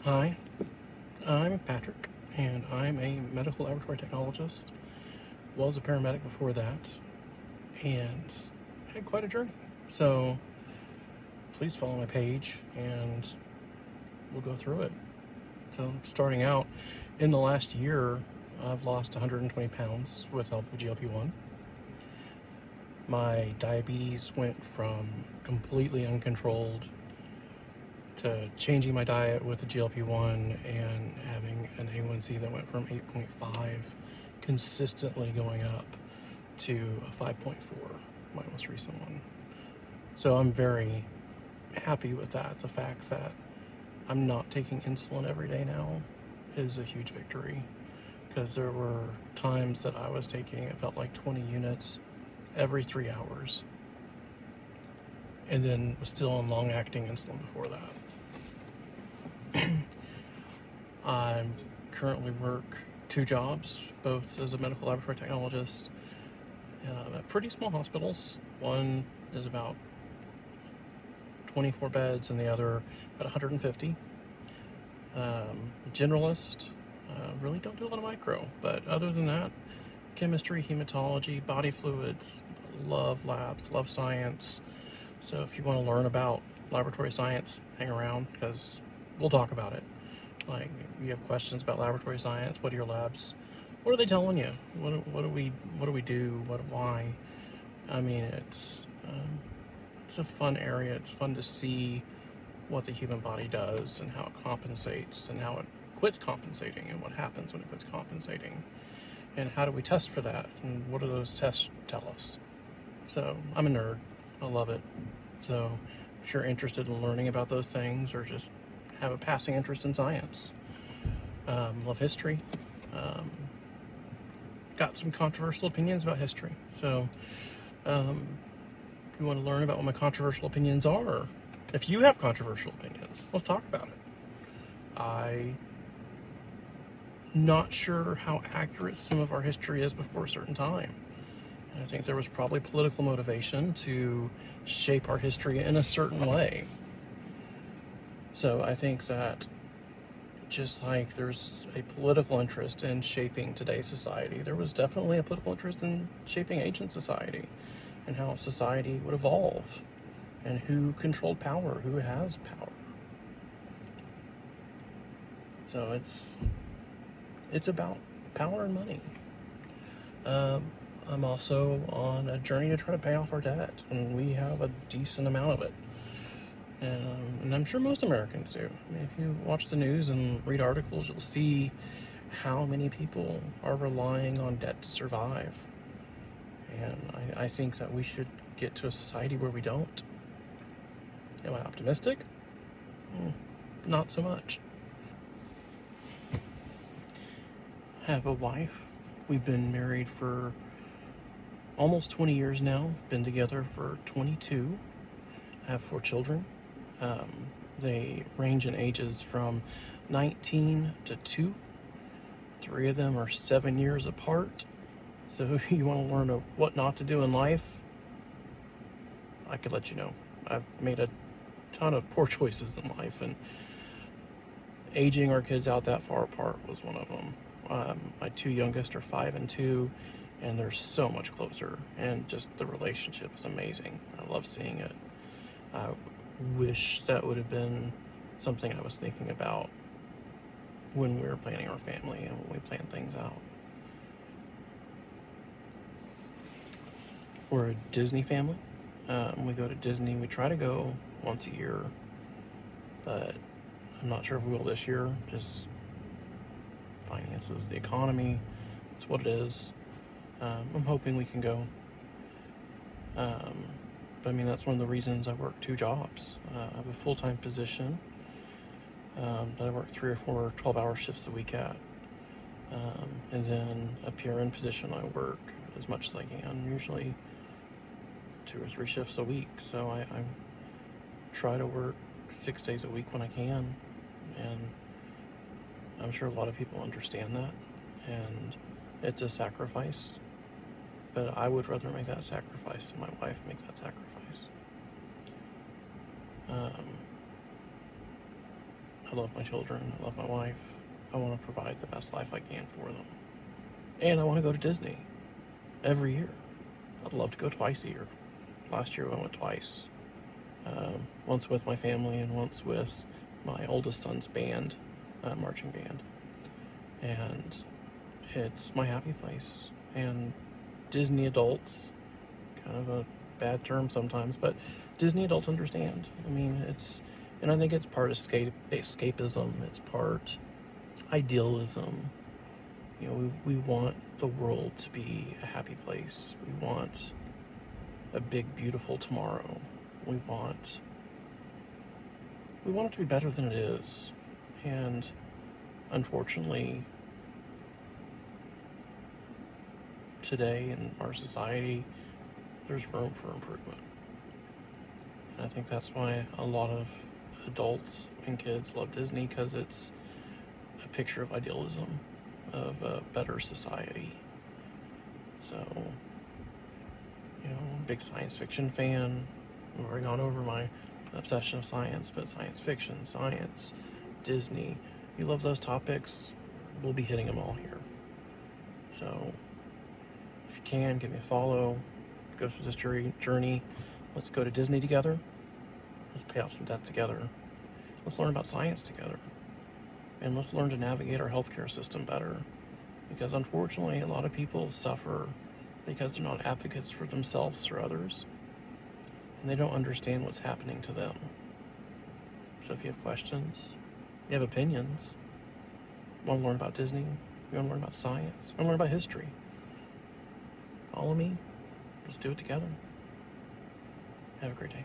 Hi, I'm Patrick, and I'm a medical laboratory technologist. Was a paramedic before that, and had quite a journey. So please follow my page, and we'll go through it. So starting out, in the last year, I've lost 120 pounds with help of GLP-1. My diabetes went from completely uncontrolled to changing my diet with the GLP-1 and having an A1C that went from 8.5 consistently going up to a 5.4, my most recent one. So I'm very happy with that. The fact that I'm not taking insulin every day now is a huge victory, because there were times that I was taking, it felt like 20 units every 3 hours, and then was still on long-acting insulin before that. I currently work 2 jobs, both as a medical laboratory technologist at pretty small hospitals. One is about 24 beds and the other about 150. Generalist, really don't do a lot of micro, but other than that, chemistry, hematology, body fluids, love labs, love science. So if you want to learn about laboratory science, hang around, because we'll talk about it. Like, you have questions about laboratory science, what are your labs? What are they telling you? What do we do? Why? I mean, it's a fun area. It's fun to see what the human body does and how it compensates and how it quits compensating and what happens when it quits compensating. And how do we test for that? And what do those tests tell us? So I'm a nerd. I love it. So if you're interested in learning about those things or just have a passing interest in science, love history, um, got some controversial opinions about history. So if you want to learn about what my controversial opinions are, if you have controversial opinions, let's talk about it. I'm not sure how accurate some of our history is before a certain time. I think there was probably political motivation to shape our history in a certain way. So I think that just like there's a political interest in shaping today's society, there was definitely a political interest in shaping ancient society and how society would evolve and who controlled power, who has power. So it's about power and money. I'm also on a journey to try to pay off our debt, and we have a decent amount of it. And I'm sure most Americans do. I mean, if you watch the news and read articles, you'll see how many people are relying on debt to survive. And I think that we should get to a society where we don't. Am I optimistic? Not so much. I have a wife. We've been married for almost 20 years now, been together for 22. I have 4 children. They range in ages from 19 to 2. 3 of them are 7 years apart. So if you want to learn what not to do in life, I could let you know. I've made a ton of poor choices in life, and aging our kids out that far apart was one of them. My 2 youngest are 5 and 2, and they're so much closer, and just the relationship is amazing. I love seeing it. I wish that would have been something I was thinking about when we were planning our family and when we planned things out. We're a Disney family. We go to Disney. We try to go once a year, but I'm not sure if we will this year. Just finances, the economy, it's what it is. I'm hoping we can go. But I mean, that's one of the reasons I work 2 jobs. I have a full-time position that I work 3 or 4 12-hour shifts a week at. And then a PRN position I work as much as I can, usually 2 or 3 shifts a week. So I try to work 6 days a week when I can, and I'm sure a lot of people understand that, and it's a sacrifice, but I would rather make that sacrifice than my wife make that sacrifice. I love my children. I love my wife. I want to provide the best life I can for them. And I want to go to Disney every year. I'd love to go twice a year. Last year I went twice. Once with my family and once with my oldest son's band, marching band. And it's my happy place. And Disney adults, kind of a bad term sometimes, but Disney adults understand. I mean, and I think it's part escapism, it's part idealism. You know, we want the world to be a happy place. We want a big, beautiful tomorrow. We want it to be better than it is. And unfortunately, today in our society, there's room for improvement. And I think that's why a lot of adults and kids love Disney, because it's a picture of idealism, of a better society. So, you know, big science fiction fan. I've already gone over my obsession of science, but science fiction, science, Disney, you love those topics, we'll be hitting them all here. So, if you can, give me a follow, go through this journey. Let's go to Disney together. Let's pay off some debt together. Let's learn about science together. And let's learn to navigate our healthcare system better. Because unfortunately, a lot of people suffer because they're not advocates for themselves or others. And they don't understand what's happening to them. So if you have questions, you have opinions, you want to learn about Disney, you want to learn about science, you want to learn about history, follow me. Let's do it together. Have a great day.